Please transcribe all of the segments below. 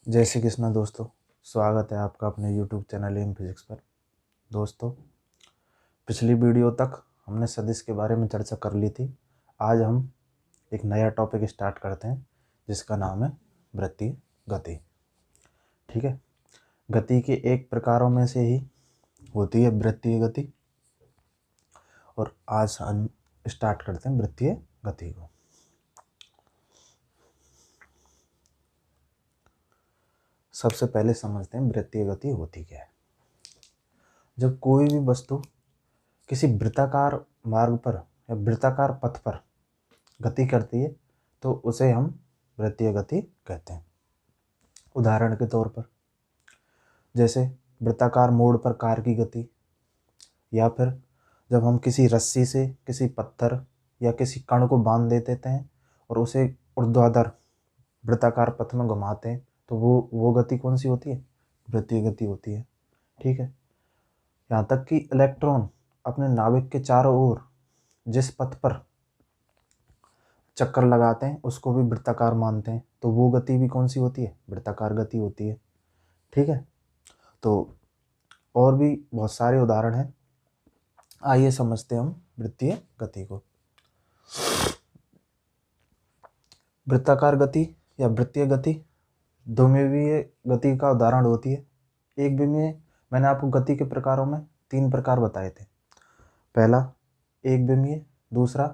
जय श्री कृष्ण दोस्तों। स्वागत है आपका अपने YouTube चैनल एम फिजिक्स पर। दोस्तों, पिछली वीडियो तक हमने सदिश के बारे में चर्चा कर ली थी। आज हम एक नया टॉपिक स्टार्ट करते हैं जिसका नाम है वृत्तीय गति। ठीक है, गति के एक प्रकारों में से ही होती है वृत्तीय गति, और आज हम स्टार्ट करते हैं वृत्तीय गति को। सबसे पहले समझते हैं वृत्तीय गति होती क्या है। जब कोई भी वस्तु किसी वृत्ताकार मार्ग पर या वृत्ताकार पथ पर गति करती है तो उसे हम वृत्तीय गति कहते हैं। उदाहरण के तौर पर जैसे वृत्ताकार मोड़ पर कार की गति, या फिर जब हम किसी रस्सी से किसी पत्थर या किसी कण को बांध देते हैं और उसे ऊर्ध्वाधर वृत्ताकार पथ में घुमाते हैं तो वो गति कौन सी होती है? वृत्तीय गति होती है। ठीक है, यहाँ तक कि इलेक्ट्रॉन अपने नाभिक के चारों ओर जिस पथ पर चक्कर लगाते हैं उसको भी वृत्ताकार मानते हैं, तो वो गति भी कौन सी होती है? वृत्ताकार गति होती है। ठीक है, तो और भी बहुत सारे उदाहरण हैं। आइए समझते हैं हम वृत्तीय गति को। वृत्ताकार गति या वृत्तीय गति द्विमीय गति का उदाहरण होती है। एक विमीय, मैंने आपको गति के प्रकारों में 3 प्रकार बताए थे। पहला एक विमीय, दूसरा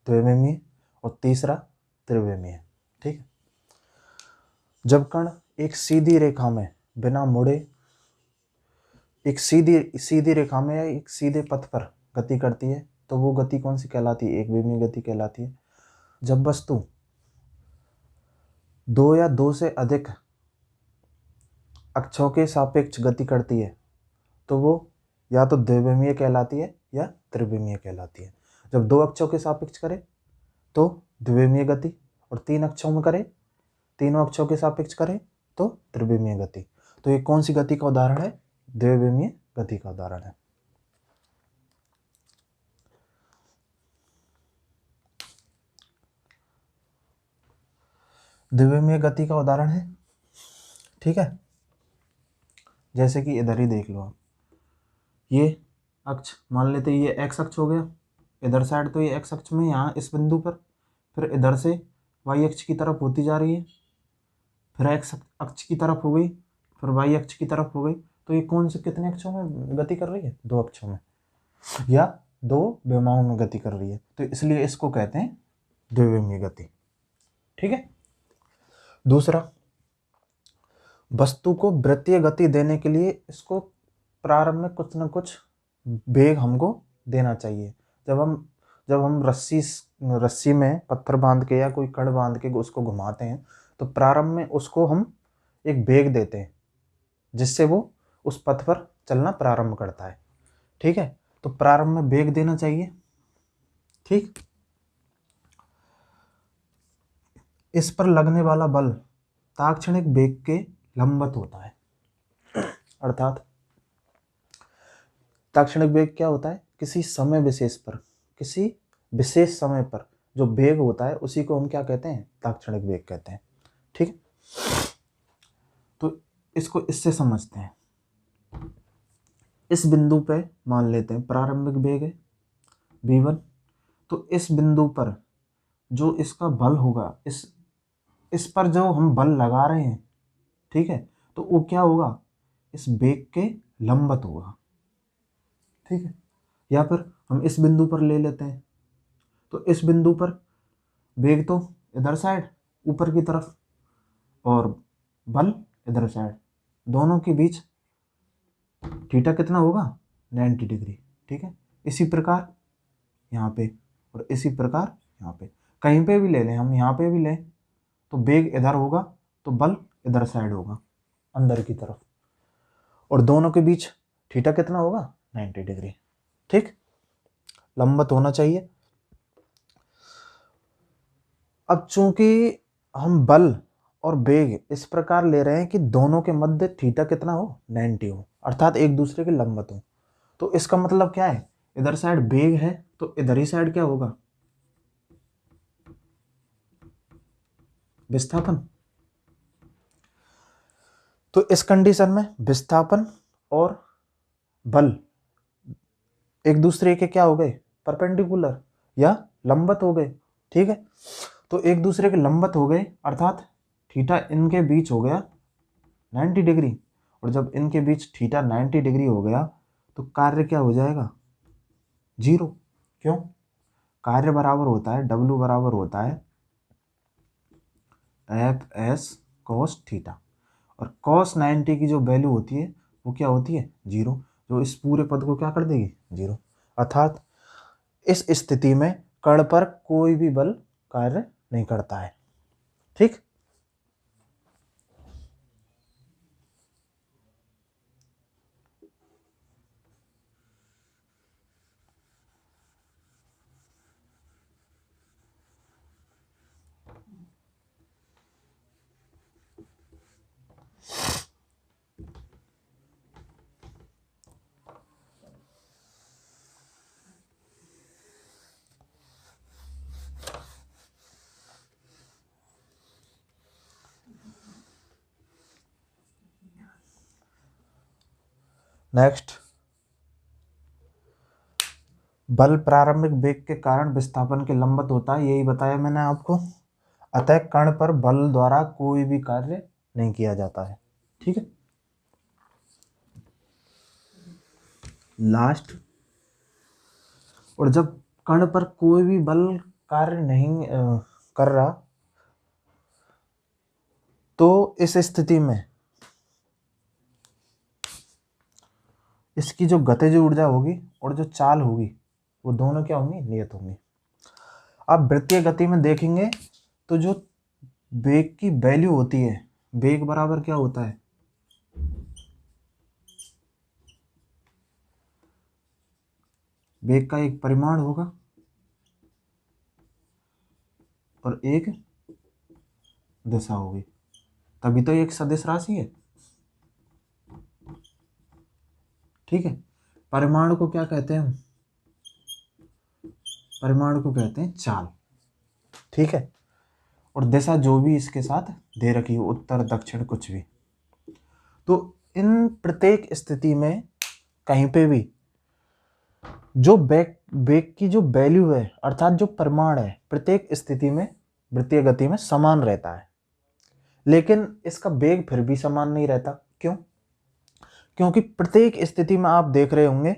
द्विविमीय और तीसरा त्रिविमीय। ठीक है, जब कण एक सीधी रेखा में बिना मुड़े एक सीधी रेखा में या एक सीधे पथ पर गति करती है तो वो गति कौन सी कहलाती है? एक विमीय गति कहलाती है। जब वस्तु 2 या 2 से अधिक अक्षों के सापेक्ष गति करती है तो वो या तो द्विविमीय कहलाती है या त्रिविमीय कहलाती है। जब 2 अक्षों के सापेक्ष करे तो द्विविमीय गति, और 3 अक्षों में करे, तीनों अक्षों के सापेक्ष करे तो त्रिविमीय गति। तो ये कौन सी गति का उदाहरण है? द्विविमीय गति का उदाहरण है। द्विविमीय गति का उदाहरण है। ठीक है, जैसे कि इधर ही देख लो आप, ये अक्ष मान लेते हैं, ये एक्स अक्ष हो गया इधर साइड, तो ये एक्स अक्ष में यहाँ इस बिंदु पर, फिर इधर से वाई अक्ष की तरफ होती जा रही है, फिर एक्स अक्ष की तरफ हो गई, फिर वाई अक्ष की तरफ हो गई। तो ये कौन से कितने अक्षों में गति कर रही है? 2 अक्षों में या 2 विमाओं में गति कर रही है, तो इसलिए इसको कहते हैं द्विविमीय गति। ठीक है, दूसरा, वस्तु को वृत्तीय गति देने के लिए इसको प्रारंभ में कुछ न कुछ वेग हमको देना चाहिए। जब हम रस्सी में पत्थर बांध के या कोई कण बांध के उसको घुमाते हैं तो प्रारंभ में उसको हम एक वेग देते हैं जिससे वो उस पथ पर चलना प्रारंभ करता है। ठीक है, तो प्रारंभ में वेग देना चाहिए। ठीक, इस पर लगने वाला बल तात्क्षणिक वेग के लंबवत होता है। अर्थात तात्क्षणिक वेग क्या होता है? किसी समय विशेष पर, किसी विशेष समय पर जो वेग होता है उसी को हम क्या कहते हैं? तात्क्षणिक वेग कहते हैं। ठीक है, तो इसको इससे समझते हैं। इस बिंदु पे मान लेते हैं प्रारंभिक वेग है v1, तो इस बिंदु पर जो इसका बल होगा, इस पर जो हम बल लगा रहे हैं, ठीक है, तो वो क्या होगा? इस वेग के लंबवत होगा। ठीक है, या फिर हम इस बिंदु पर ले लेते हैं, तो इस बिंदु पर वेग तो इधर साइड ऊपर की तरफ और बल इधर साइड, दोनों के बीच थीटा कितना होगा? 90 डिग्री। ठीक है, इसी प्रकार यहाँ पे और इसी प्रकार यहाँ पे, कहीं पे भी ले लें हम, यहाँ पे भी लें तो वेग इधर होगा तो बल इधर साइड होगा अंदर की तरफ, और दोनों के बीच थीटा कितना होगा? 90 डिग्री। ठीक, लंबवत होना चाहिए। अब चूंकि हम बल और वेग इस प्रकार ले रहे हैं कि दोनों के मध्य थीटा कितना हो? 90 हो, अर्थात एक दूसरे के लंबवत हो, तो इसका मतलब क्या है? इधर साइड वेग है तो इधर ही साइड क्या होगा? विस्थापन। तो इस कंडीशन में विस्थापन और बल एक दूसरे के क्या हो गए, परपेंडिकुलर या लंबवत हो गए। ठीक है, तो एक दूसरे के लंबवत हो गए अर्थात थीटा इनके बीच हो गया 90 डिग्री, और जब इनके बीच थीटा 90 डिग्री हो गया तो कार्य क्या हो जाएगा, जीरो। क्यों, कार्य बराबर होता है, W बराबर होता है एफ एस कॉस थीटा, और कॉस 90 की जो वैल्यू होती है वो क्या होती है, जीरो, जो इस पूरे पद को क्या कर देगी, जीरो। अर्थात इस स्थिति में कण पर कोई भी बल कार्य नहीं करता है। ठीक, नेक्स्ट, बल प्रारंभिक वेग के कारण विस्थापन के लंबवत होता है, यही बताया मैंने आपको। अतः कण पर बल द्वारा कोई भी कार्य नहीं किया जाता है। ठीक है, लास्ट, और जब कण पर कोई भी बल कार्य नहीं कर रहा तो इस स्थिति में इसकी जो गतिज ऊर्जा होगी और जो चाल होगी वो दोनों क्या होंगी, नियत होंगी। अब वृत्तीय गति में देखेंगे तो जो वेग की वैल्यू होती है, वेग बराबर क्या होता है, वेग का एक परिमाण होगा और एक दिशा होगी, तभी तो ये एक सदिश राशि है। ठीक है, परिमाण को क्या कहते हैं हम, परिमाण को कहते हैं चाल। ठीक है, और दिशा जो भी इसके साथ दे रखी हो, उत्तर दक्षिण कुछ भी, तो इन प्रत्येक स्थिति में कहीं पे भी जो वेग वेग की जो वैल्यू है अर्थात जो परिमाण है प्रत्येक स्थिति में वृत्तीय गति में समान रहता है, लेकिन इसका वेग फिर भी समान नहीं रहता। क्यों, क्योंकि प्रत्येक स्थिति में आप देख रहे होंगे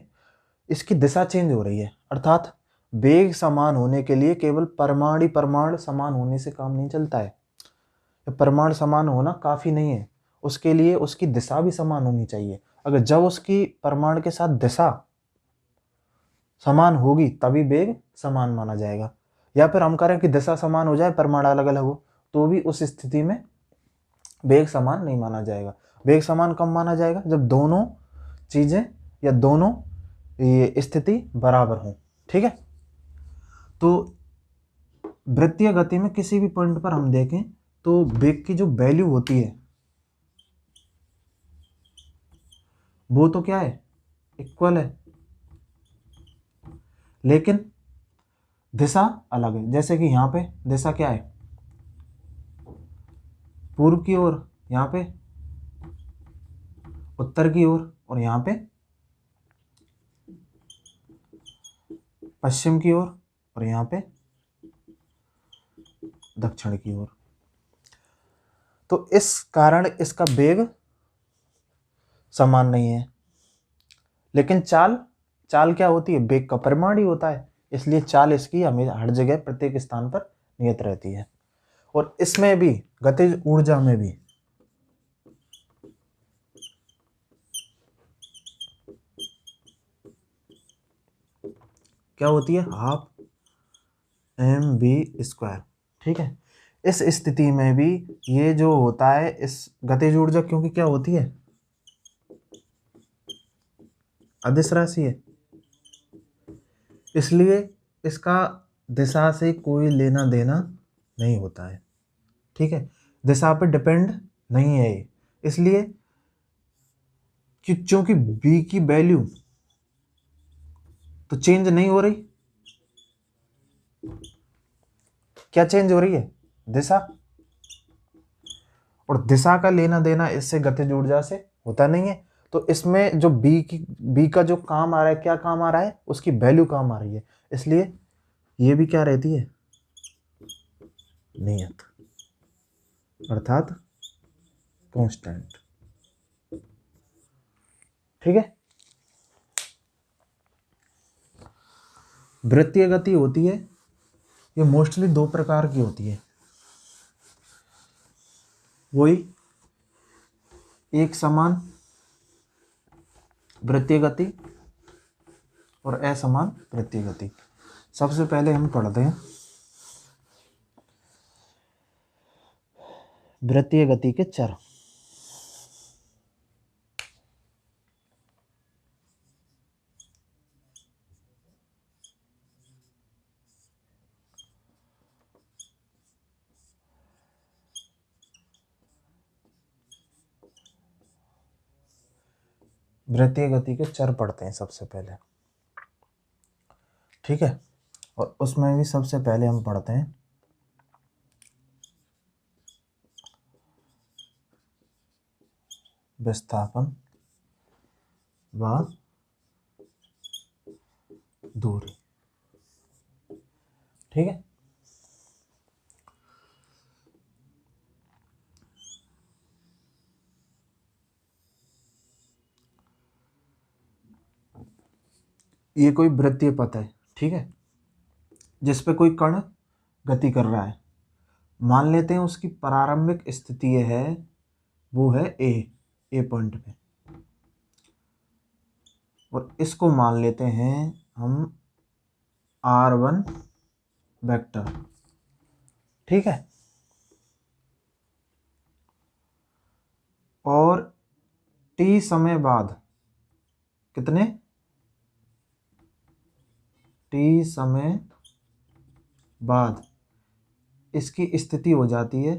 इसकी दिशा चेंज हो रही है। अर्थात वेग समान होने के लिए केवल परिमाण ही परिमाण समान होने से काम नहीं चलता है, परिमाण समान होना काफ़ी नहीं है, उसके लिए उसकी दिशा भी समान होनी चाहिए। अगर जब उसकी परिमाण के साथ दिशा समान होगी तभी वेग समान माना जाएगा, या फिर हम करें कि दिशा समान हो जाए परिमाण अलग अलग हो तो भी उस स्थिति में वेग समान नहीं माना जाएगा। वेग समान कब माना जाएगा, जब दोनों चीज़ें या दोनों ये स्थिति बराबर हों। ठीक है, तो वृत्तीय गति में किसी भी पॉइंट पर हम देखें तो वेग की जो वैल्यू होती है वो तो क्या है, इक्वल है, लेकिन दिशा अलग है। जैसे कि यहाँ पे दिशा क्या है, पूर्व की ओर, यहाँ पे उत्तर की ओर, और यहाँ पे पश्चिम की ओर, और यहाँ पे दक्षिण की ओर। तो इस कारण इसका वेग समान नहीं है, लेकिन चाल, चाल क्या होती है, वेग का परिमाण ही होता है, इसलिए चाल इसकी हमें हर जगह प्रत्येक स्थान पर नियत रहती है। और इसमें भी गतिज ऊर्जा में भी क्या होती है, हाफ mv²। ठीक है, इस स्थिति में भी ये जो होता है इस गतिज ऊर्जा क्योंकि क्या होती है, अदिश राशि है, इसलिए इसका दिशा से कोई लेना देना नहीं होता है। ठीक है, दिशा पे डिपेंड नहीं है ये, इसलिए क्योंकि b की वैल्यू तो चेंज नहीं हो रही, क्या चेंज हो रही है, दिशा, और दिशा का लेना देना इससे गतिज ऊर्जा से होता नहीं है। तो इसमें जो बी का जो काम आ रहा है, क्या काम आ रहा है, उसकी वैल्यू काम आ रही है, इसलिए ये भी क्या रहती है, नियत, अर्थात कांस्टेंट। ठीक है। वृत्तीय गति होती है, ये मोस्टली दो प्रकार की होती है। वही एक समान वृत्तीय गति और असमान वृत्तीय गति। सबसे पहले हम पढ़ते हैं वृत्तीय गति के चर। वृत्तीय गति के चर पढ़ते हैं सबसे पहले। ठीक है। और उसमें भी सबसे पहले हम पढ़ते हैं विस्थापन व दूरी। ठीक है। ये कोई वृत्तीय पथ है, ठीक है, जिस पे कोई कण गति कर रहा है। मान लेते हैं उसकी प्रारंभिक स्थिति है, वो है ए पॉइंट पे, और इसको मान लेते हैं हम R1 वेक्टर। ठीक है। और t समय बाद, कितने t समय बाद इसकी स्थिति हो जाती है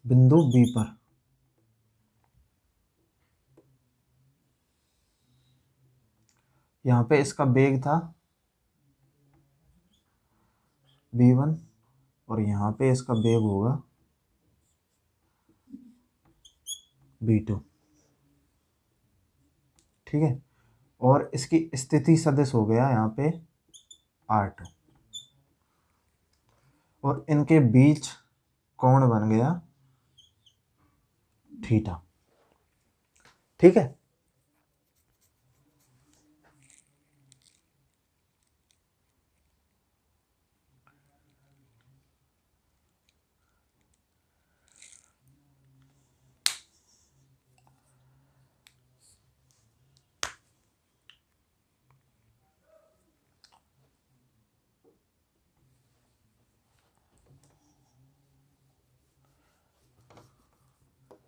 बिंदु B पर। यहाँ पे इसका वेग था v1 और यहाँ पे इसका वेग होगा v2। ठीक है। और इसकी स्थिति सदिश हो गया यहाँ पे R2, और इनके बीच कोण बन गया थीटा। ठीक है।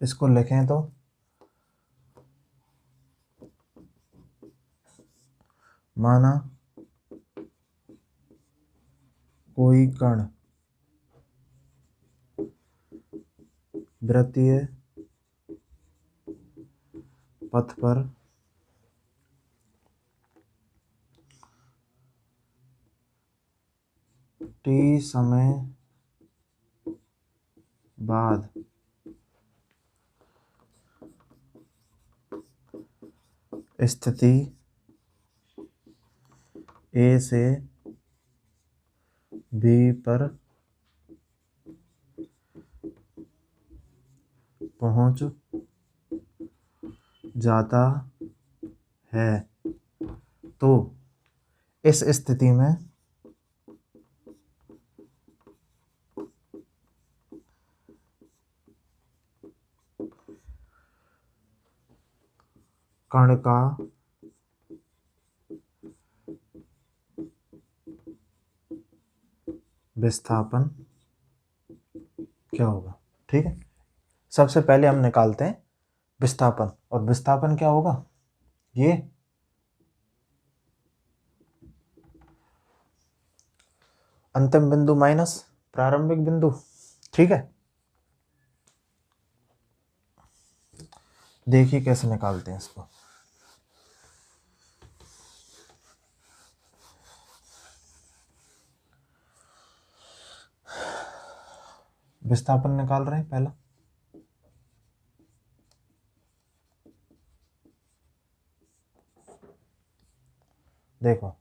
इसको लिखें तो माना कोई कण वृत्तीय पथ पर t समय बाद स्थिति A से B पर पहुंच जाता है, तो इस स्थिति में कण का विस्थापन क्या होगा। ठीक है। सबसे पहले हम निकालते हैं विस्थापन, और विस्थापन क्या होगा, ये अंतिम बिंदु माइनस प्रारंभिक बिंदु। ठीक है। देखिए कैसे निकालते हैं इसको। विस्थापन निकाल रहे हैं पहला। देखो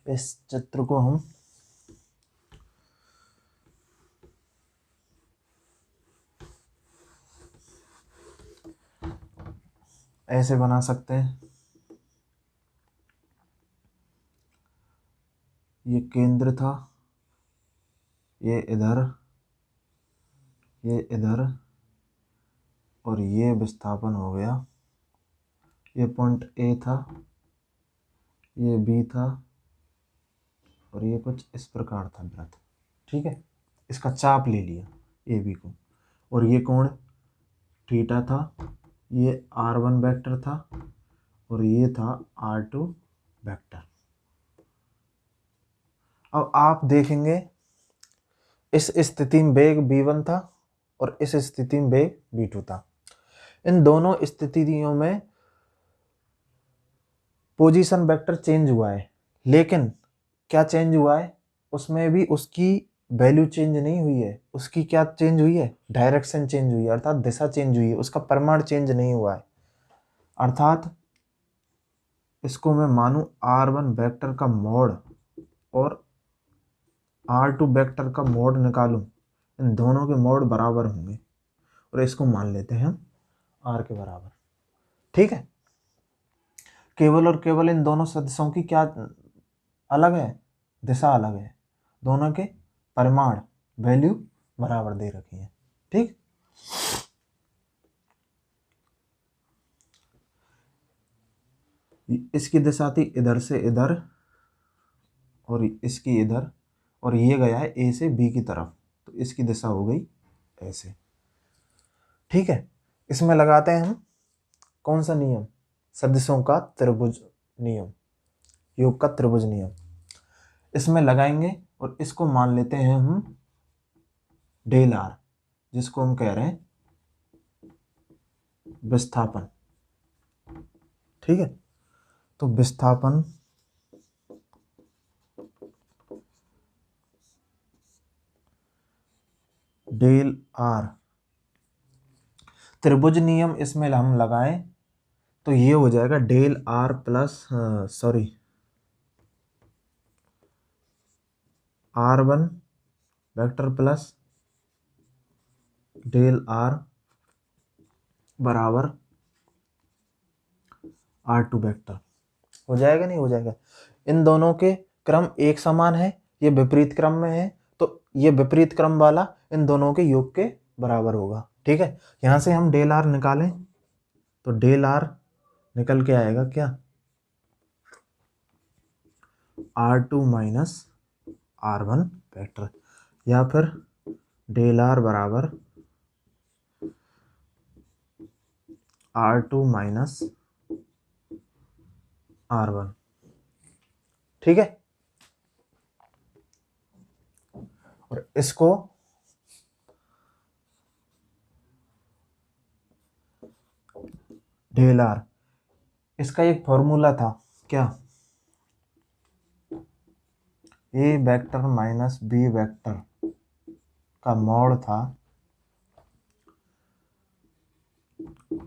इस चित्र को हम ऐसे बना सकते हैं। ये केंद्र था, ये इधर, ये इधर, और ये विस्थापन हो गया। ये पॉइंट ए था, ये बी था, और ये कुछ इस प्रकार था वृत्त। ठीक है, इसका चाप ले लिया ए बी को, और ये कोण थीटा था। ये r1 वेक्टर था और ये था r2 वेक्टर। अब आप देखेंगे इस स्थिति में वेग v1 था और इस स्थिति में वेग v2 था। इन दोनों स्थितियों में पोजीशन वेक्टर चेंज हुआ है, लेकिन क्या चेंज हुआ है, उसमें भी उसकी वैल्यू चेंज नहीं हुई है। उसकी क्या चेंज हुई है, डायरेक्शन चेंज हुई है, अर्थात दिशा चेंज हुई है, उसका परिमाण चेंज नहीं हुआ है। अर्थात इसको मैं मानूं r1 वेक्टर का मोड और r2 वेक्टर का मोड निकालूं, इन दोनों के मोड बराबर होंगे, और इसको मान लेते हैं हम r के बराबर। ठीक है, केवल और केवल इन दोनों सदिशों की क्या अलग है, दिशा अलग है, दोनों के परिमाण वैल्यू बराबर दे रखी है। ठीक, इसकी दिशा थी इधर से इधर और इसकी इधर, और ये गया है ए से बी की तरफ, तो इसकी दिशा हो गई ऐसे। ठीक है, इसमें लगाते हैं हम कौन सा नियम, सदिशों का त्रिभुज नियम, योग का त्रिभुज नियम। इसमें लगाएंगे और इसको मान लेते हैं हम डेल आर, जिसको हम कह रहे हैं विस्थापन। ठीक है, तो विस्थापन डेल आर, त्रिभुज नियम इसमें हम लगाएं तो ये हो जाएगा del r plus r1 vector plus del r बराबर r2 वेक्टर। हो जाएगा नहीं हो जाएगा? इन दोनों के क्रम एक समान है, ये विपरीत क्रम में है, तो ये विपरीत क्रम वाला इन दोनों के योग के बराबर होगा। ठीक है, यहां से हम डेल आर निकालें तो डेल आर निकल के आएगा क्या, r2 माइनस r1 वेक्टर, या फिर डेल आर बराबर r2 माइनस r1। ठीक है, और इसको डेल आर, इसका एक फॉर्मूला था क्या, ए वेक्टर माइनस बी वेक्टर का मॉड था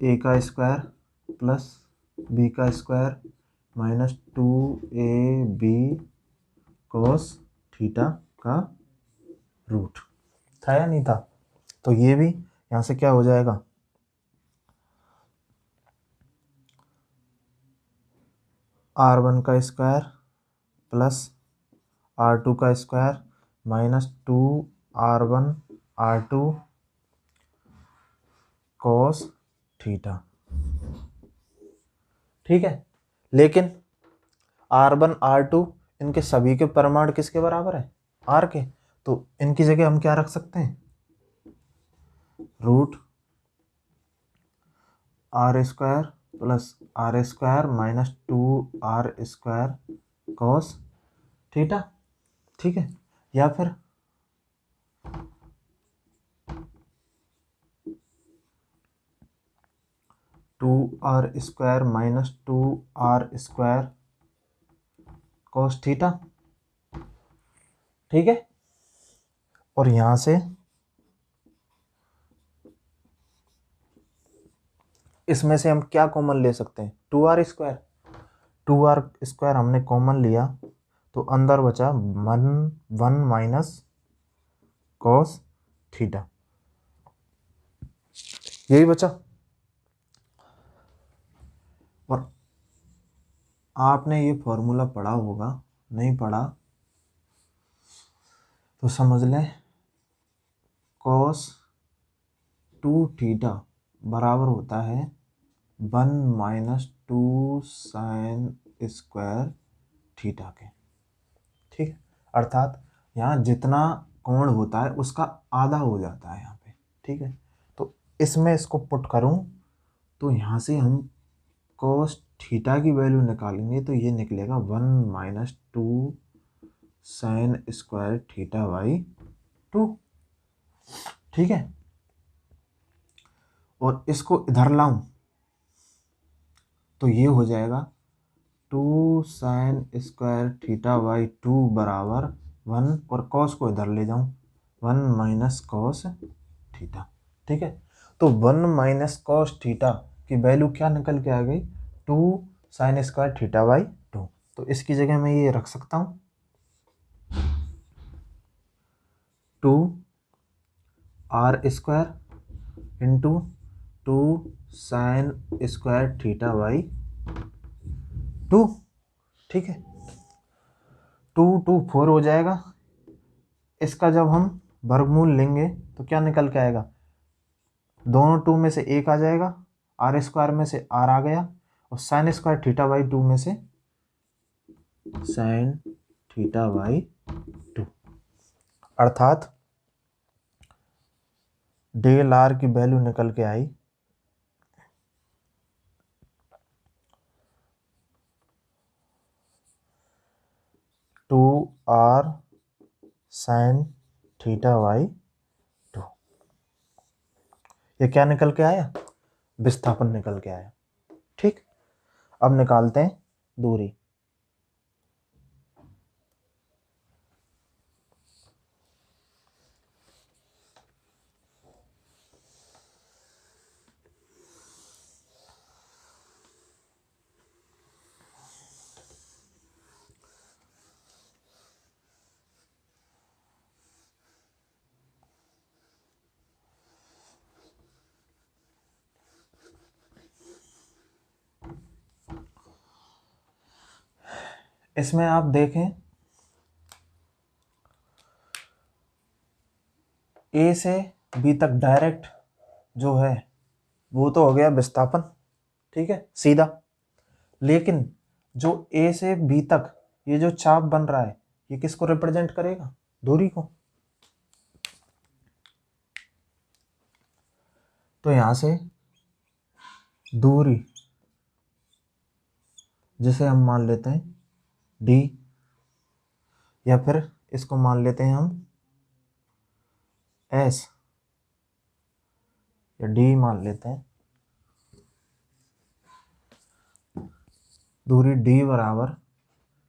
ए का स्क्वायर प्लस बी का square minus 2ab cos theta का रूट था या नहीं था? तो ये भी यहां से क्या हो जाएगा, r1 का स्क्वायर प्लस r2 का square minus 2r1 r2 cos theta. ठीक है, लेकिन r1 r2 इनके सभी के परिमाण किसके बराबर है, r के, तो इनकी जगह हम क्या रख सकते हैं, root r square plus r square minus 2r square cos theta. ठीक है, या फिर two r square minus 2r square cos theta. ठीक है, और यहां से इसमें से हम क्या कॉमन ले सकते हैं, 2r²। 2r² हमने कॉमन लिया तो अंदर बचा 1 माइनस कॉस थीटा, यही बचा। और आपने ये फॉर्मूला पढ़ा होगा, नहीं पढ़ा तो समझ लें, कॉस 2 थीटा बराबर होता है 1 माइनस 2 साइन स्क्वायर थीटा के। ठीक है, अर्थात यहाँ जितना कोण होता है उसका आधा हो जाता है यहाँ पे। ठीक है, तो इसमें इसको पुट करूँ तो यहाँ से हम cos थीटा की वैल्यू निकालेंगे तो ये निकलेगा 1 minus 2 sine square theta by 2। ठीक है, और इसको इधर लाऊं तो ये हो जाएगा 2 साइन स्क्वायर थीटा बाई 2 बराबर 1, और कॉस को इधर ले जाऊं 1 माइनस कॉस थीटा। ठीक है, तो 1 माइनस कॉस थीटा की वैल्यू क्या निकल के आ गई, 2 साइन स्क्वायर थीटा बाई 2। तो इसकी जगह मैं ये रख सकता हूँ 2r² into 2 sine square theta by 2। ठीक है, 2 2 4 हो जाएगा। इसका जब हम वर्गमूल लेंगे तो क्या निकल के आएगा, दोनों 2 में से एक आ जाएगा, r² में से r आ गया, और साइन स्क्वायर थीटा बाई 2 में से साइन थीटा बाई 2। अर्थात डेल आर की वैल्यू निकल के आई 2r साइन थीटा बाई 2। ये क्या निकल के आया, विस्थापन निकल के आया। ठीक, अब निकालते हैं दूरी। इसमें आप देखें ए से बी तक डायरेक्ट जो है वो तो हो गया विस्थापन। ठीक है, सीधा। लेकिन जो ए से बी तक ये जो चाप बन रहा है ये किसको रिप्रेजेंट करेगा, दूरी को। तो यहां से दूरी जिसे हम मान लेते हैं डी, या फिर इसको मान लेते हैं हम एस, या डी मान लेते हैं। दूरी डी बराबर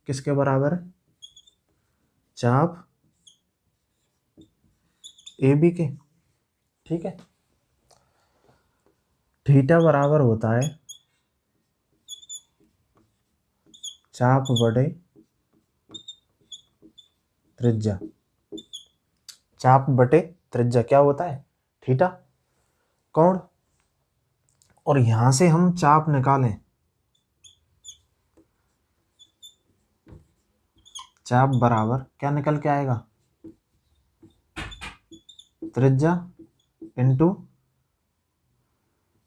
किसके बराबर है, चाप ए बी के। ठीक है, थीटा बराबर होता है चाप बटे त्रिज्या। चाप बटे त्रिज्या क्या होता है, थीटा, कोण। और यहां से हम चाप निकालें, चाप बराबर क्या निकल के आएगा, त्रिज्या इंटू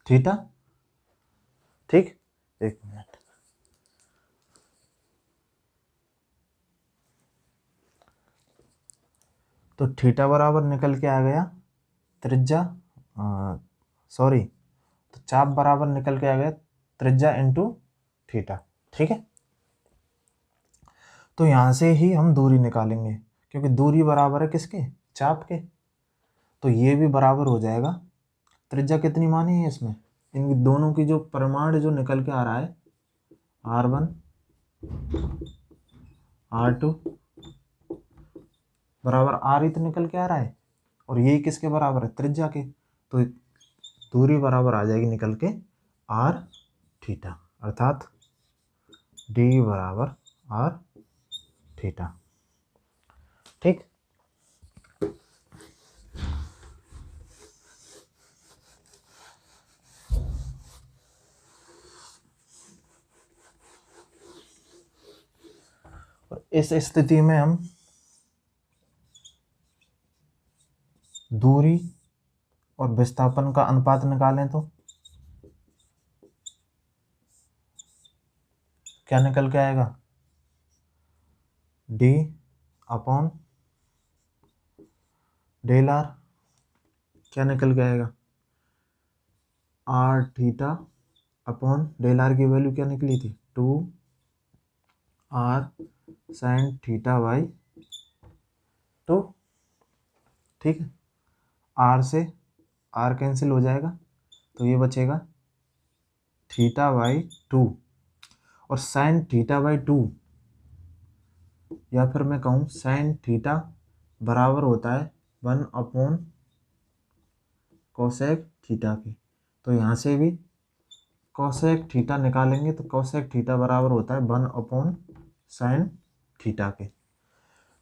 थीटा। ठीक, एक मिनट, तो थीटा बराबर निकल के आ गया त्रिज्या, सॉरी, तो चाप बराबर निकल के आ गया त्रिज्या इंटू थीटा। ठीक है, तो यहां से ही हम दूरी निकालेंगे क्योंकि दूरी बराबर है किसके, चाप के। तो ये भी बराबर हो जाएगा, त्रिज्या कितनी मानी है इसमें, इन दोनों की जो परिमाण जो निकल के आ रहा है r1 r2 बराबर r ही तो निकल के आ रहा है, और ये किसके बराबर है, त्रिज्या के। तो दूरी बराबर आ जाएगी निकल के आर थीटा, अर्थात डी बराबर आर थीटा। ठीक। और इस स्थिति में हम दूरी और विस्थापन का अनुपात निकालें तो क्या निकल के आएगा, डी अपॉन डेल आर। क्या निकल के आएगा, r theta upon del r की वैल्यू क्या निकली थी, 2 आर साइन थीटा बाई 2। ठीक है, आर से आर कैंसिल हो जाएगा तो ये बचेगा थीटा बाई 2, और साइन थीटा बाई 2, या फिर मैं कहूँ साइन थीटा बराबर होता है 1 अपॉन कोसेक थीटा के। तो यहाँ से भी कोसेक थीटा निकालेंगे तो कोसेक थीटा बराबर होता है 1 अपॉन साइन थीटा के।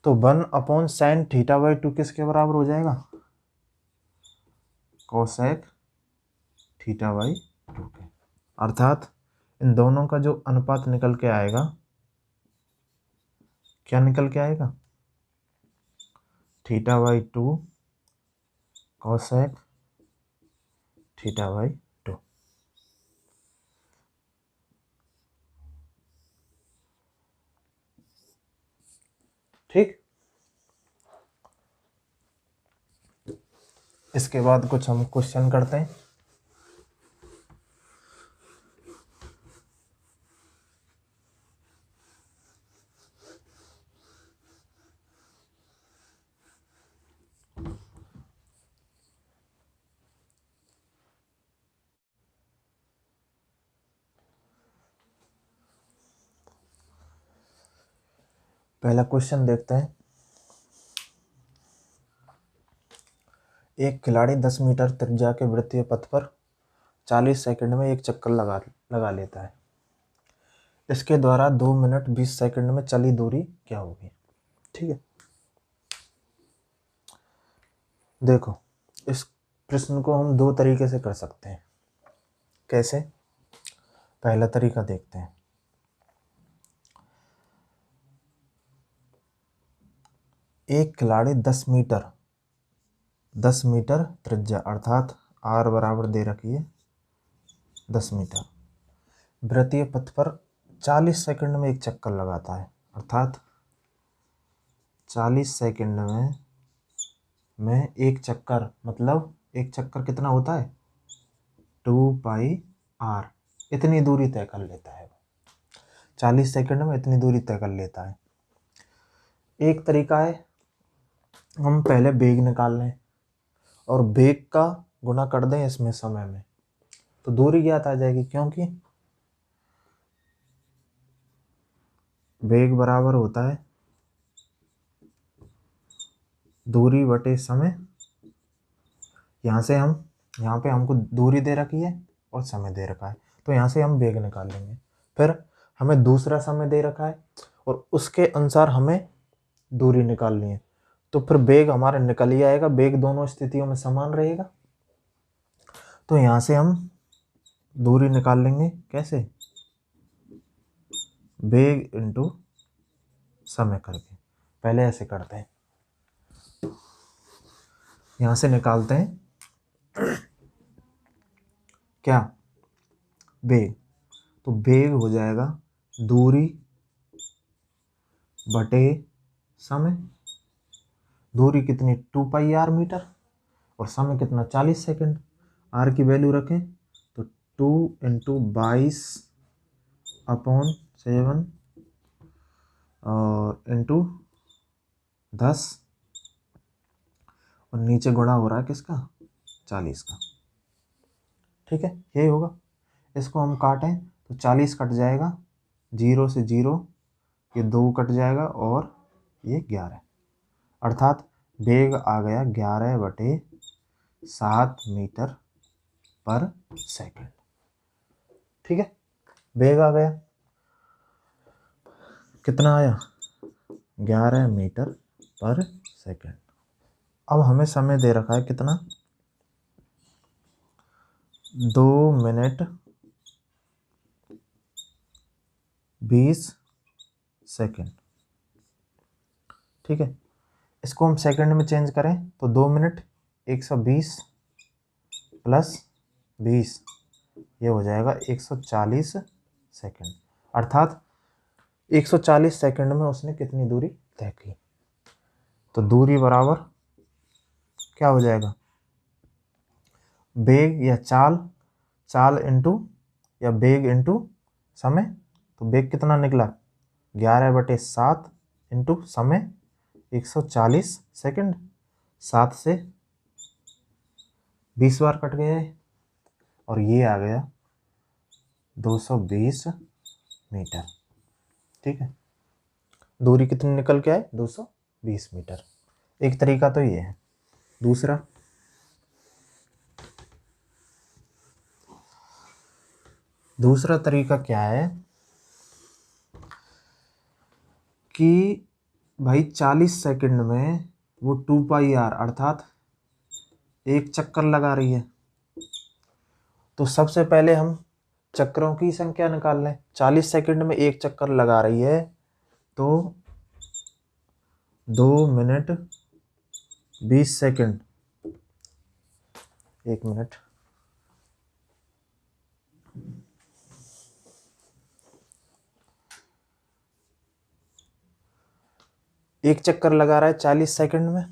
तो 1 अपॉन साइन थीटा बाई 2 किसके बराबर हो जाएगा, कोसेक थीटा बाई 2 के। अर्थात इन दोनों का जो अनुपात निकल के आएगा, क्या निकल के आएगा, theta by 2 cosec theta by 2। ठीक। इसके बाद कुछ हम क्वेश्चन करते हैं। पहला क्वेश्चन देखते हैं। एक खिलाड़ी 10 मीटर त्रिज्या के वृत्तीय पथ पर 40 सेकंड में एक चक्कर लगा लेता है। इसके द्वारा 2 मिनट 20 सेकंड में चली दूरी क्या होगी। ठीक है, देखो इस प्रश्न को हम दो तरीके से कर सकते हैं। कैसे, पहला तरीका देखते हैं। एक खिलाड़ी 10 मीटर त्रिज्या, अर्थात आर बराबर दे रखी है 10 मीटर, वृत्तीय पथ पर 40 सेकंड में एक चक्कर लगाता है। अर्थात 40 सेकंड में एक चक्कर, मतलब एक चक्कर कितना होता है, 2 पाई आर, इतनी दूरी तय कर लेता है। 40 सेकंड में इतनी दूरी तय कर लेता है। एक तरीका है, हम पहले वेग निकाल लें और वेग का गुना कर दें इसमें समय में, तो दूरी ज्ञात आ जाएगी। क्योंकि वेग बराबर होता है दूरी बटे समय। यहाँ पे हमको दूरी दे रखी है और समय दे रखा है, तो यहाँ से हम वेग निकाल लेंगे। फिर हमें दूसरा समय दे रखा है और उसके अनुसार हमें दूरी निकालनी है, तो फिर वेग हमारा निकल ही आएगा। वेग दोनों स्थितियों में समान रहेगा, तो यहाँ से हम दूरी निकाल लेंगे। कैसे, वेग इंटू समय करके। पहले ऐसे करते हैं, यहाँ से निकालते हैं क्या, वेग। तो वेग हो जाएगा दूरी बटे समय। दूरी कितनी, 2 पाई आर मीटर, और समय कितना, 40 सेकंड। आर की वैल्यू रखें तो 2 इंटू 22 अपॉन 7 और इंटू 10, और नीचे गुणा हो रहा है किसका, 40 का। ठीक है, यही होगा। इसको हम काटें तो 40 कट जाएगा, 0 से 0, ये 2 कट जाएगा और ये 11, अर्थात वेग आ गया 11/7 मीटर पर सेकंड। ठीक है, वेग आ गया, कितना आया 11 मीटर पर सेकेंड। अब हमें समय दे रखा है कितना 2 मिनट 20 सेकेंड। ठीक है, इसको हम सेकंड में चेंज करें तो 2 मिनट 120 प्लस 20 ये हो जाएगा 140 सेकंड। अर्थात 140 सेकंड में उसने कितनी दूरी तय की। तो दूरी बराबर क्या हो जाएगा, वेग या चाल, चाल इंटू या वेग इंटू समय। तो वेग कितना निकला 11/7 इंटू समय 140 सेकंड। 7 से 20 बार कट गया है और ये आ गया 220 मीटर। ठीक है, दूरी कितनी निकल के आए 220 मीटर। एक तरीका तो ये है। दूसरा तरीका क्या है कि भाई 40 सेकंड में वो 2πr अर्थात एक चक्कर लगा रही है। तो सबसे पहले हम चक्रों की संख्या निकाल लें। 40 सेकंड में एक चक्कर लगा रही है तो 2 मिनट 20 सेकंड, 1 मिनट, एक चक्कर लगा रहा है 40 सेकंड में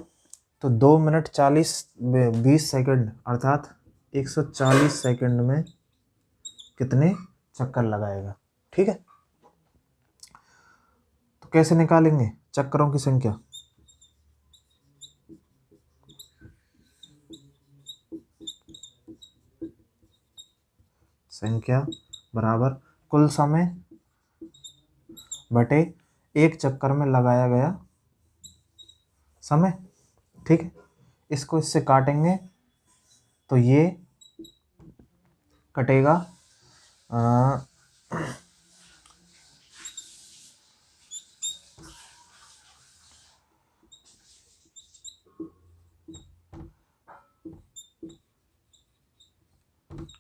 तो 2 मिनट 20 सेकंड अर्थात 140 सेकंड में कितने चक्कर लगाएगा। ठीक है, तो कैसे निकालेंगे चक्करों की संख्या। संख्या बराबर कुल समय बटे एक चक्कर में लगाया गया समय। ठीक है, इसको इससे काटेंगे तो ये कटेगा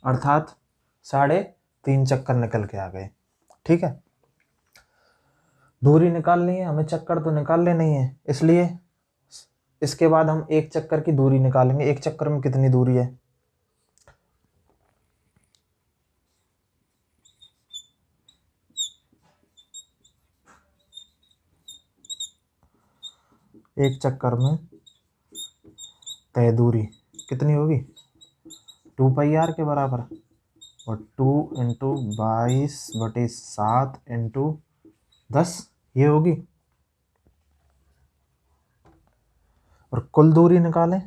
अर्थात 3.5 चक्कर निकल के आ गए। ठीक है, दूरी निकालनी है हमें, चक्कर तो निकाल लेने ही है, इसलिए इसके बाद हम एक चक्कर की दूरी निकालेंगे। एक चक्कर में कितनी दूरी है, एक चक्कर में तय दूरी कितनी होगी 2πr के बराबर और 2 इंटू 22/7 इंटू 10 ये होगी। और कुल दूरी निकालें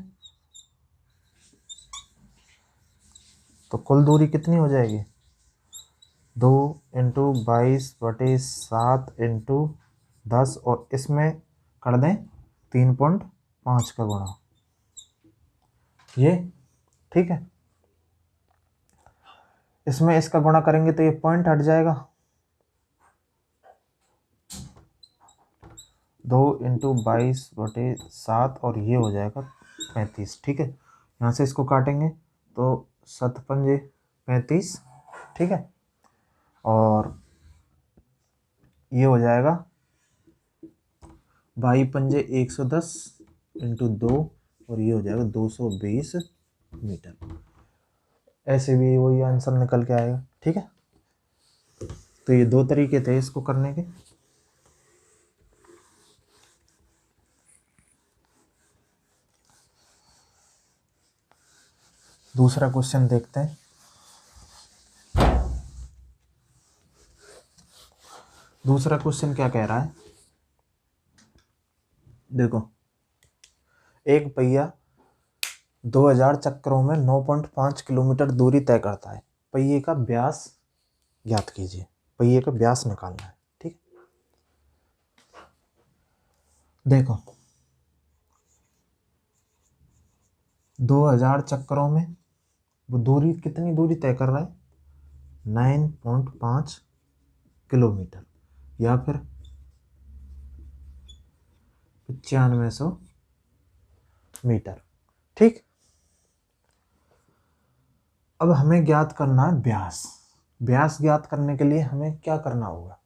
तो कुल दूरी कितनी हो जाएगी 2 इंटू 22/7 इंटू 10 और इसमें कर दें 3.5 का गुणा ये। ठीक है, इसमें इसका गुणा करेंगे तो ये पॉइंट हट जाएगा 2 इंटू 22/7 और ये हो जाएगा 35। ठीक है, यहाँ से इसको काटेंगे तो 7 पंजे 35। ठीक है, और ये हो जाएगा 22 पंजे 110 इंटू 2 और ये हो जाएगा 220 मीटर। ऐसे भी वही आंसर निकल के आएगा। ठीक है, तो ये 2 तरीके थे इसको करने के। दूसरा क्वेश्चन देखते हैं। दूसरा क्वेश्चन क्या कह रहा है, देखो एक पहिया 2000 चक्करों में 9.5 किलोमीटर दूरी तय करता है। पहिए का व्यास ज्ञात कीजिए, पहिए का व्यास निकालना है। ठीक, देखो 2000 चक्करों में वो दूरी कितनी दूरी तय कर रहा है 9.5 किलोमीटर या फिर 9500 मीटर। ठीक, अब हमें ज्ञात करना है व्यास। व्यास ज्ञात करने के लिए हमें क्या करना होगा,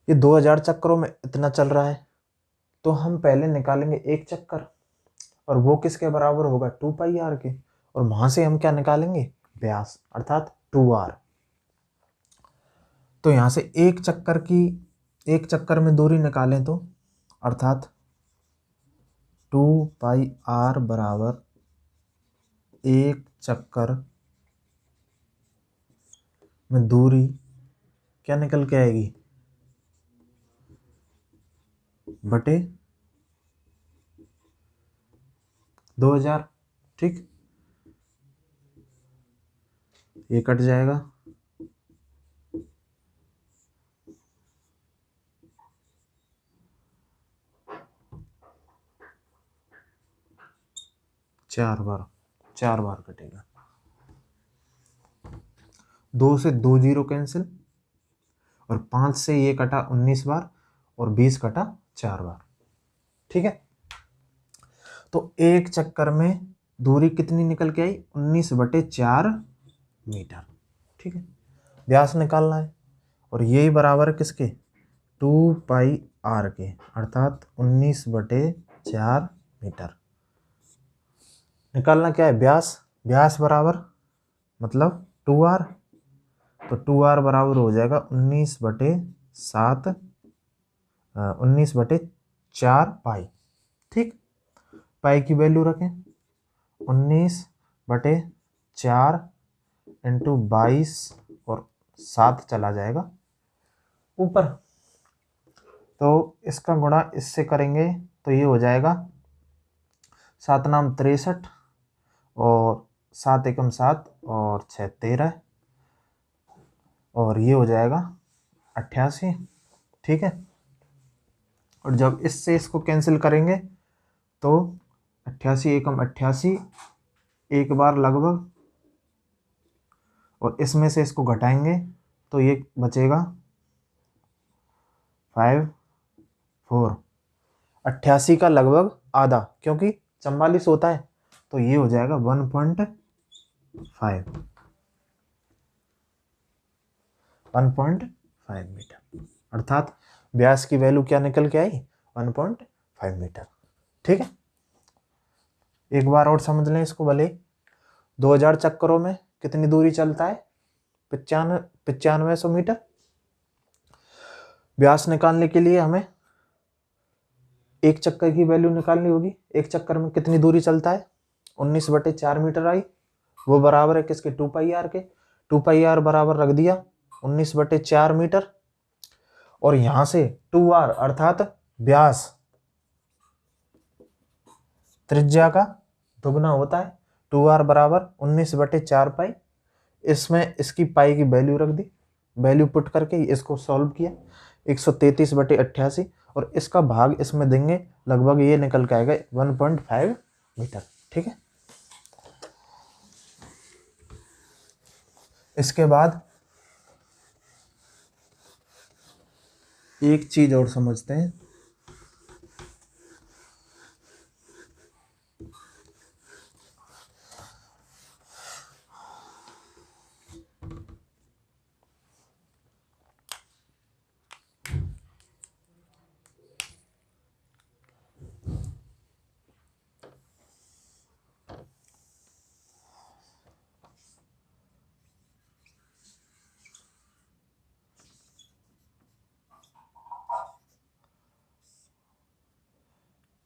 ये 2000 चक्करों में इतना चल रहा है, तो हम पहले निकालेंगे एक चक्कर, और वो किसके बराबर होगा, 2πr के, और वहां से हम क्या निकालेंगे, व्यास अर्थात 2r। तो यहां से एक चक्कर में दूरी निकालें तो अर्थात 2πr बराबर एक चक्कर में दूरी क्या निकल के आएगी, बटे 2000। ठीक, ये कट जाएगा, चार बार कटेगा। 2 से 2 जीरो कैंसिल, और 5 से ये कटा 19 बार, और 20 कटा 4 बार। ठीक है, तो एक चक्कर में दूरी कितनी निकल के आई, 19/4 मीटर। ठीक है, व्यास निकालना है, और यही बराबर है किसके, 2πr के, अर्थात 19/4 मीटर। निकालना क्या है, व्यास। व्यास बराबर मतलब 2r, तो 2r बराबर हो जाएगा 19/4 पाई। ठीक, पाई की वैल्यू रखें, 19/4 इंटू 22, और 7 चला जाएगा ऊपर, तो इसका गुणा इससे करेंगे तो ये हो जाएगा 7 नाम 63, और 7 एकम 7, और 6 13, और ये हो जाएगा 88। ठीक है, और जब इससे इसको कैंसिल करेंगे तो 88 एकम 88 एक बार लगभग, और इसमें से इसको घटाएंगे तो ये बचेगा 5 4, 88 का लगभग आधा, क्योंकि 44 होता है, तो ये हो जाएगा 1.5 मीटर, अर्थात व्यास की वैल्यू क्या निकल के आई, 1.5 मीटर। ठीक है, एक बार और समझ लें इसको भले। 2000 चक्करों में कितनी दूरी चलता है, 9500 मीटर। व्यास निकालने के लिए हमें एक चक्कर की वैल्यू निकालनी होगी, एक चक्कर में कितनी दूरी चलता है, 19/4 मीटर आई, वो बराबर है किसके, 2πr के। 2πr बराबर रख दिया 19/4 मीटर, और यहां से 2r अर्थात व्यास त्रिज्या का दुगना होता है, 2r बराबर 19/4 पाई। इसमें इसकी पाई की वैल्यू रख दी, वैल्यू पुट करके इसको सॉल्व किया, 133/88, और इसका भाग इसमें देंगे, लगभग ये निकल के आएगा 1.5 मीटर। ठीक है, इसके बाद एक चीज और समझते हैं,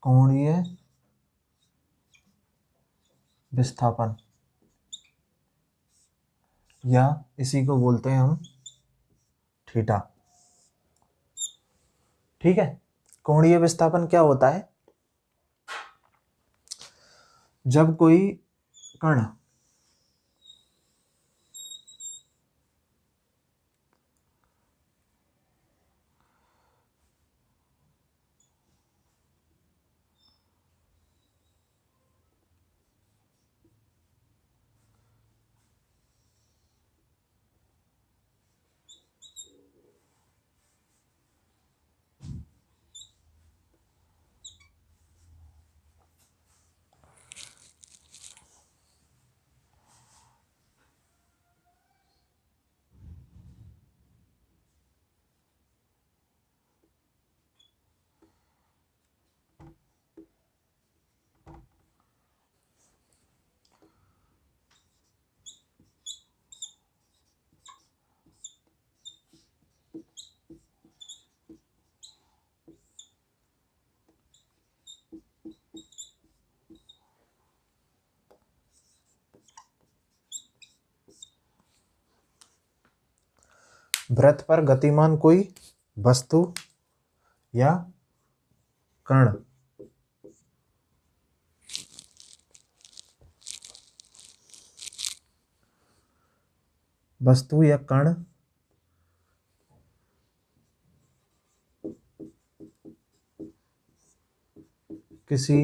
कोणीय विस्थापन, या इसी को बोलते हैं हम थीटा। ठीक है, कोणीय विस्थापन क्या होता है, जब कोई कण वृत्त पर गतिमान कोई वस्तु या कण किसी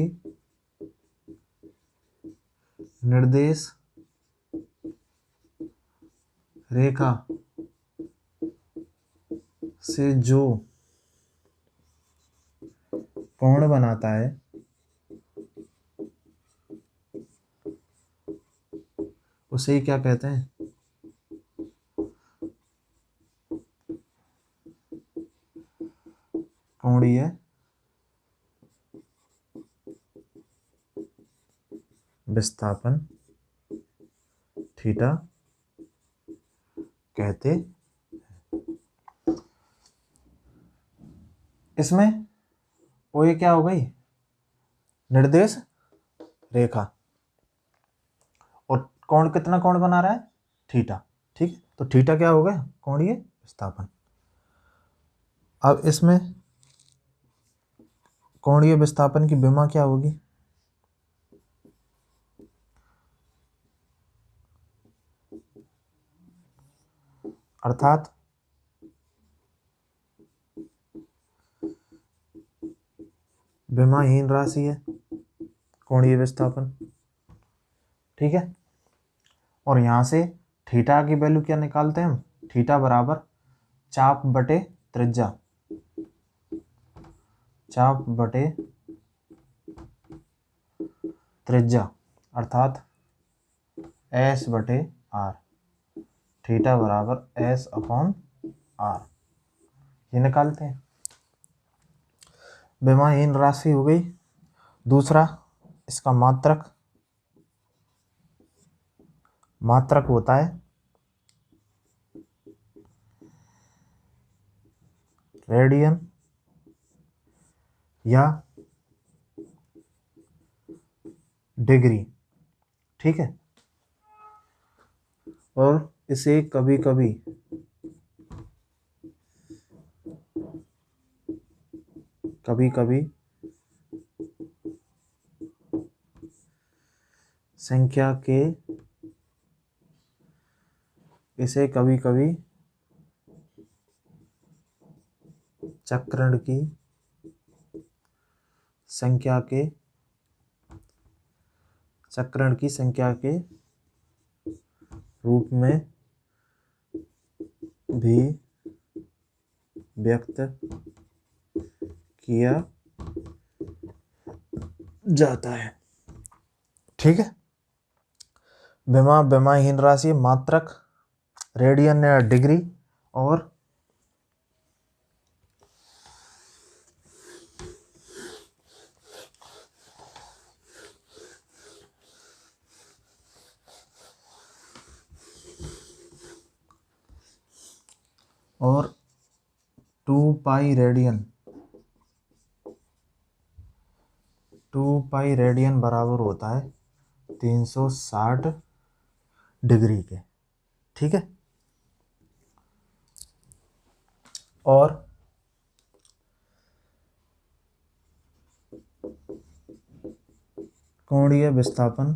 निर्देश रेखा से जो कोण बनाता है उसे ही क्या कहते हैं? कोणीय विस्थापन थीटा कहते। इसमें वो ये क्या हो गई? निर्देश रेखा। और कोण कितना कोण बना रहा है? थीटा। ठीक, तो थीटा क्या हो गया? कोणीय विस्थापन। अब इसमें कोणीय विस्थापन की विमा क्या होगी? अर्थात विमाहीन राशि है कोणीय विस्थापन। ठीक है, और यहां से थीटा की वैल्यू क्या निकालते हैं हम? थीटा बराबर चाप बटे त्रिज्या, चाप बटे त्रिज्या अर्थात S बटे R। थीटा बराबर S अपॉन R, ये निकालते हैं। विमाहीन राशि हो गई। दूसरा इसका मात्रक, मात्रक होता है रेडियन या डिग्री। ठीक है, और इसे कभी कभी संख्या के, इसे कभी कभी चक्रण की संख्या के, चक्रण की संख्या के रूप में भी व्यक्त किया जाता है। ठीक है, विमाहीन राशि, मात्रक रेडियन या डिग्री, और और 2 पाई रेडियन बराबर होता है 360 डिग्री के। ठीक है, और कोणीय विस्थापन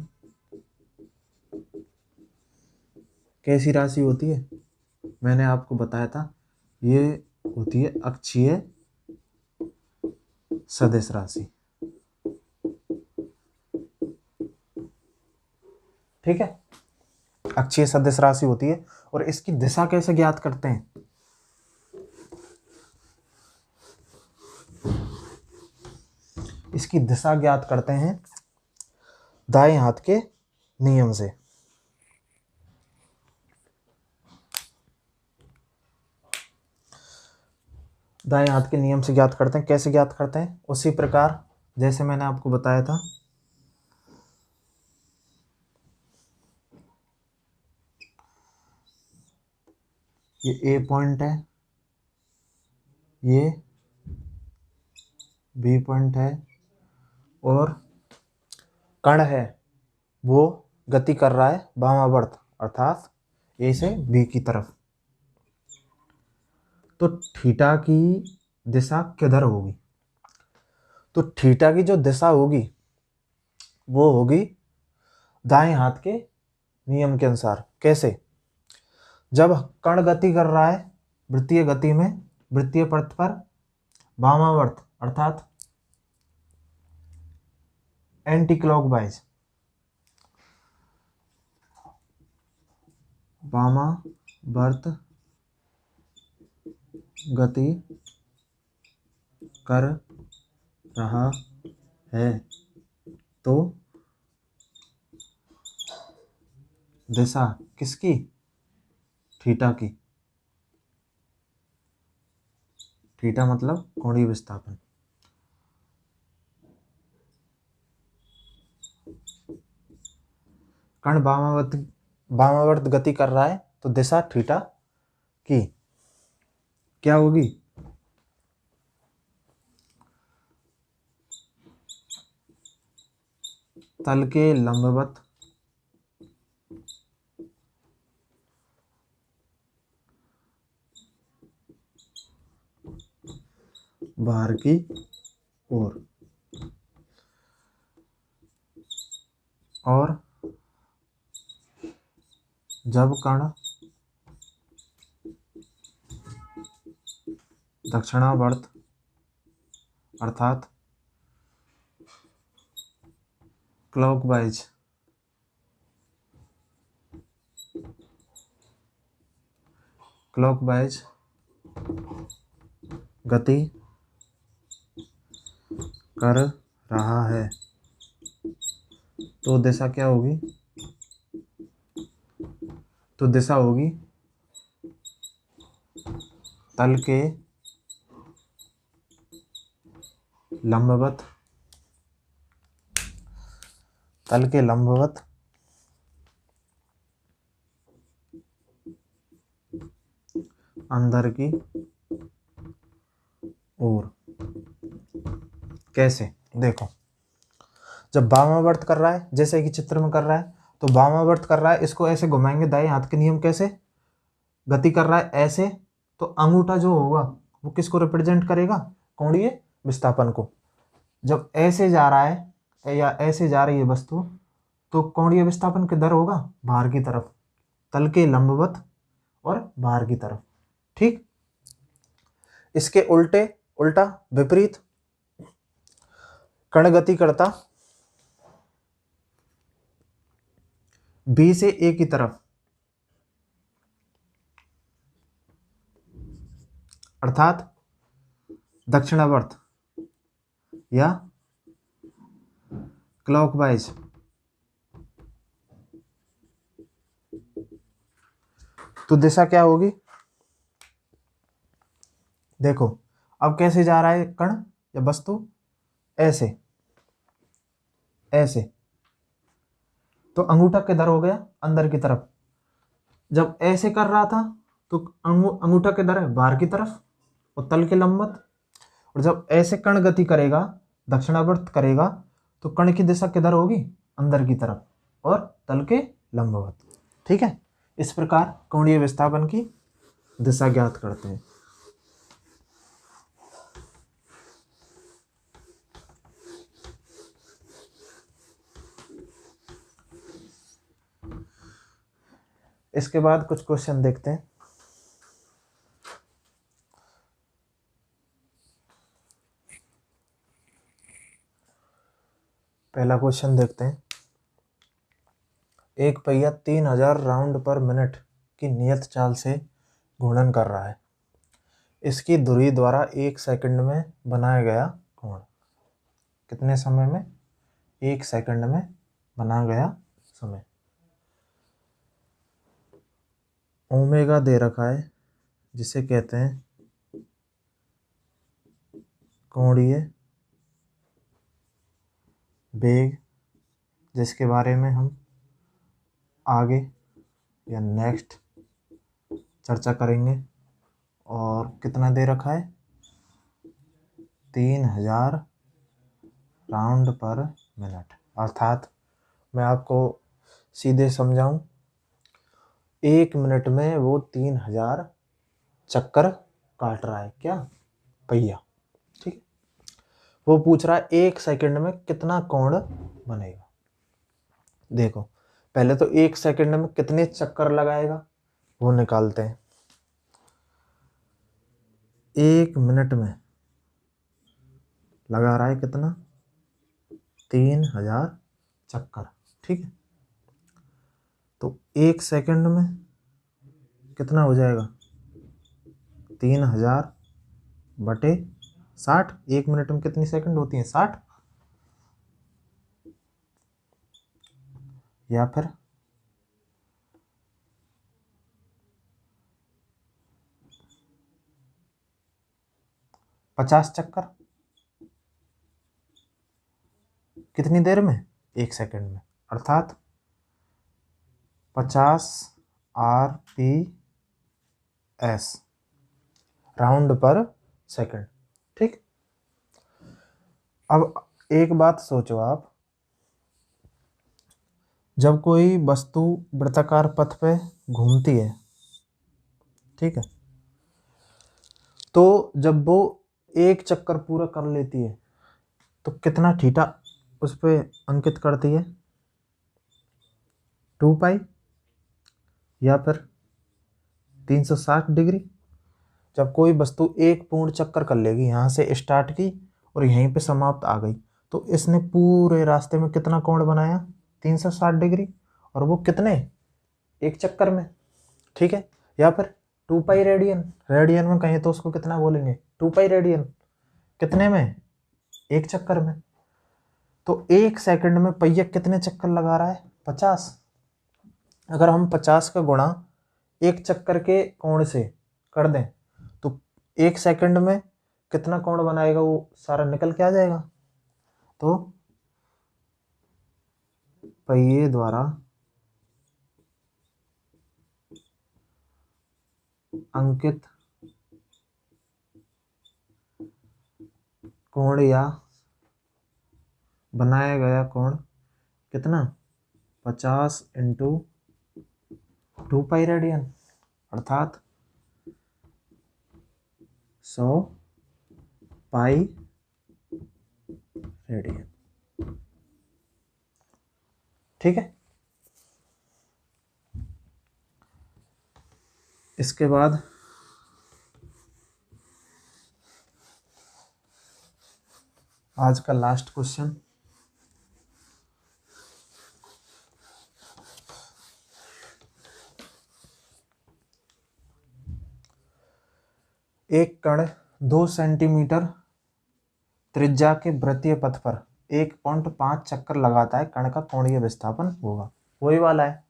कैसी राशि होती है? मैंने आपको बताया था, ये होती है अक्षीय सदिश राशि। ठीक है, अक्षीय सदिश राशि होती है। और इसकी दिशा कैसे ज्ञात करते हैं? इसकी दिशा ज्ञात करते हैं दाएं हाथ के नियम से। दाएं हाथ के नियम से ज्ञात करते हैं। कैसे ज्ञात करते हैं? उसी प्रकार जैसे मैंने आपको बताया था, ये ए पॉइंट है, ये बी पॉइंट है, और कण है वो गति कर रहा है वामावर्त अर्थात ए से बी की तरफ। तो थीटा की दिशा किधर होगी? तो थीटा की जो दिशा होगी वो होगी दाएं हाथ के नियम के अनुसार। कैसे? जब कण गति कर रहा है वृत्तीय गति में वृत्तीय पथ पर वामावर्त अर्थात एंटी क्लॉकवाइज, वामावर्त गति कर रहा है तो दिशा किसकी? थीटा की। थीटा मतलब कोणीय विस्थापन। कण वामावर्त गति कर रहा है तो दिशा थीटा की क्या होगी? तल के लंबवत बाहर की ओर। और जब कण दक्षिणावर्त अर्थात क्लॉकवाइज गति कर रहा है तो दिशा क्या होगी? तो दिशा होगी तल के लंबवत अंदर की ओर। कैसे? देखो, जब वामावर्त कर रहा है जैसे कि चित्र में कर रहा है तो वामावर्त कर रहा है, इसको ऐसे घुमाएंगे दाएं हाथ के नियम। कैसे गति कर रहा है? ऐसे। तो अंगूठा जो होगा वो किसको रिप्रेजेंट करेगा? कोणीय विस्थापन को। जब ऐसे जा रहा है या ऐसे जा रही है वस्तु तो कोणीय विस्थापन किधर होगा? बाहर की तरफ, तल के लंबवत और बाहर की तरफ। ठीक। इसके उल्टा विपरीत कण गति करता बी से ए की तरफ अर्थात दक्षिणावर्त या क्लॉकवाइज। तो दिशा क्या होगी? देखो, अब कैसे जा रहा है कण या वस्तु? ऐसे ऐसे। तो अंगूठा किधर हो गया? अंदर की तरफ। जब ऐसे कर रहा था तो अंगूठा किधर है? बाहर की तरफ और तल के लंबवत। और जब ऐसे कण गति करेगा, दक्षिणावर्त करेगा, तो कण की दिशा किधर होगी? अंदर की तरफ और तल के लंबवत। ठीक है। इस प्रकार कोणीय विस्थापन की दिशा ज्ञात करते हैं। इसके बाद कुछ क्वेश्चन देखते हैं। पहला क्वेश्चन देखते हैं। एक पहिया 3000 राउंड पर मिनट की नियत चाल से घूर्णन कर रहा है। इसकी धुरी द्वारा 1 सेकंड में बनाया गया कोण कितने समय में? 1 सेकंड में बनाया गया समय। ओमेगा दे रखा है जिसे कहते हैं कोणीय वेग, जिसके बारे में हम आगे या नेक्स्ट चर्चा करेंगे। और कितना दे रखा है? 3000 राउंड पर मिनट। अर्थात मैं आपको सीधे समझाऊं, 1 मिनट में वो 3000 चक्कर काट रहा है, क्या, पहिया। ठीक है, वो पूछ रहा है 1 सेकंड में कितना कोण बनेगा। देखो पहले तो 1 सेकंड में कितने चक्कर लगाएगा वो निकालते हैं। 1 मिनट में लगा रहा है कितना, 3000 चक्कर। ठीक है, तो 1 सेकंड में कितना हो जाएगा, 3000 बटे 60। 1 मिनट में कितनी सेकंड होती हैं, 60। या फिर 50 चक्कर कितनी देर में, 1 सेकंड में, अर्थात 50 RPS, राउंड पर सेकंड। ठीक, अब एक बात सोचो आप, जब कोई वस्तु वृत्ताकार पथ पे घूमती है, ठीक है, तो जब वो एक चक्कर पूरा कर लेती है तो कितना थीटा उस पे अंकित करती है, 2 पाई या फिर 360 डिग्री। जब कोई वस्तु एक पूर्ण चक्कर कर लेगी, यहाँ से स्टार्ट की और यहीं पे समाप्त आ गई, तो इसने पूरे रास्ते में कितना कोण बनाया, 360 डिग्री। और वो कितने, एक चक्कर में। ठीक है, या फिर 2 पाई रेडियन, रेडियन में कहीं तो उसको कितना बोलेंगे, 2 पाई रेडियन, कितने में, एक चक्कर में। तो 1 सेकंड में पहिया कितने चक्कर लगा रहा है, 50। अगर हम 50 का गुणा एक चक्कर के कोण से कर दें तो 1 सेकंड में कितना कोण बनाएगा वो सारा निकल के आ जाएगा। तो पहिए द्वारा अंकित कोण या बनाया गया कोण कितना, 50 इंटू 2 पाई रेडियन, अर्थात 100 पाई रेडियन। ठीक है, इसके बाद आज का लास्ट क्वेश्चन, एक कण 2 सेंटीमीटर त्रिज्या के वृत्तीय पथ पर 1.5 चक्कर लगाता है, कण का कोणीय विस्थापन होगा। वही वाला है,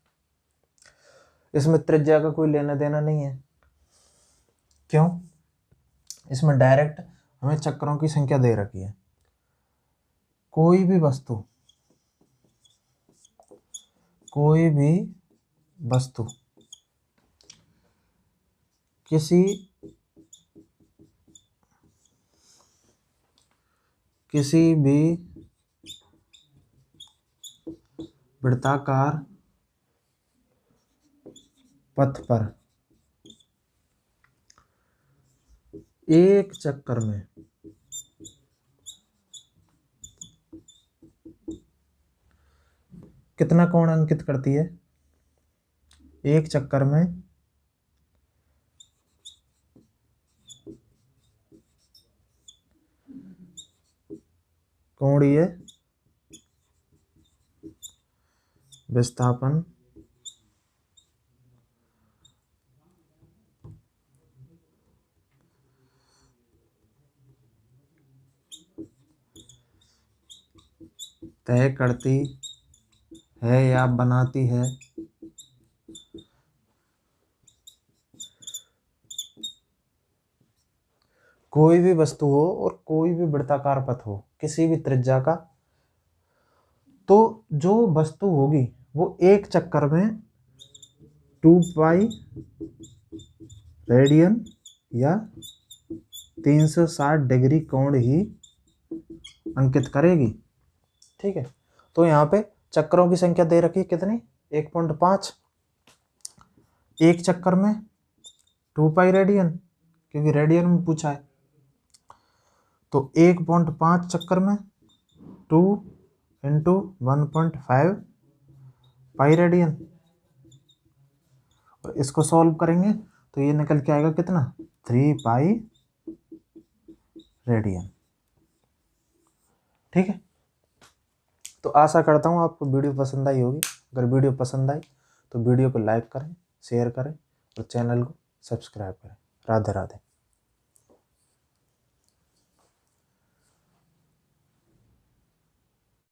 इसमें त्रिज्या का कोई लेना देना नहीं है। क्यों, इसमें डायरेक्ट हमें चक्करों की संख्या दे रखी है। कोई भी वस्तु किसी भी वृत्ताकार पथ पर एक चक्कर में कितना कोण अंकित करती है, एक चक्कर में कोणीय विस्थापन तय करती है या बनाती है। कोई भी वस्तु हो और कोई भी वृत्ताकार पथ हो किसी भी त्रिज्या का, तो जो वस्तु होगी वो एक चक्कर में 2 पाई रेडियन या 360 डिग्री कोण ही अंकित करेगी। ठीक है, तो यहाँ पे चक्करों की संख्या दे रखी है कितनी, 1.5। एक चक्कर में 2 पाई रेडियन क्योंकि रेडियन में पूछा है। तो 1.5 चक्कर में 2 इंटू 1.5 पाई रेडियन। और इसको सॉल्व करेंगे तो ये निकल के आएगा कितना, 3 पाई रेडियन। ठीक है, तो आशा करता हूँ आपको वीडियो पसंद आई होगी। अगर वीडियो पसंद आई तो वीडियो को लाइक करें, शेयर करें और चैनल को सब्सक्राइब करें। राधे राधे।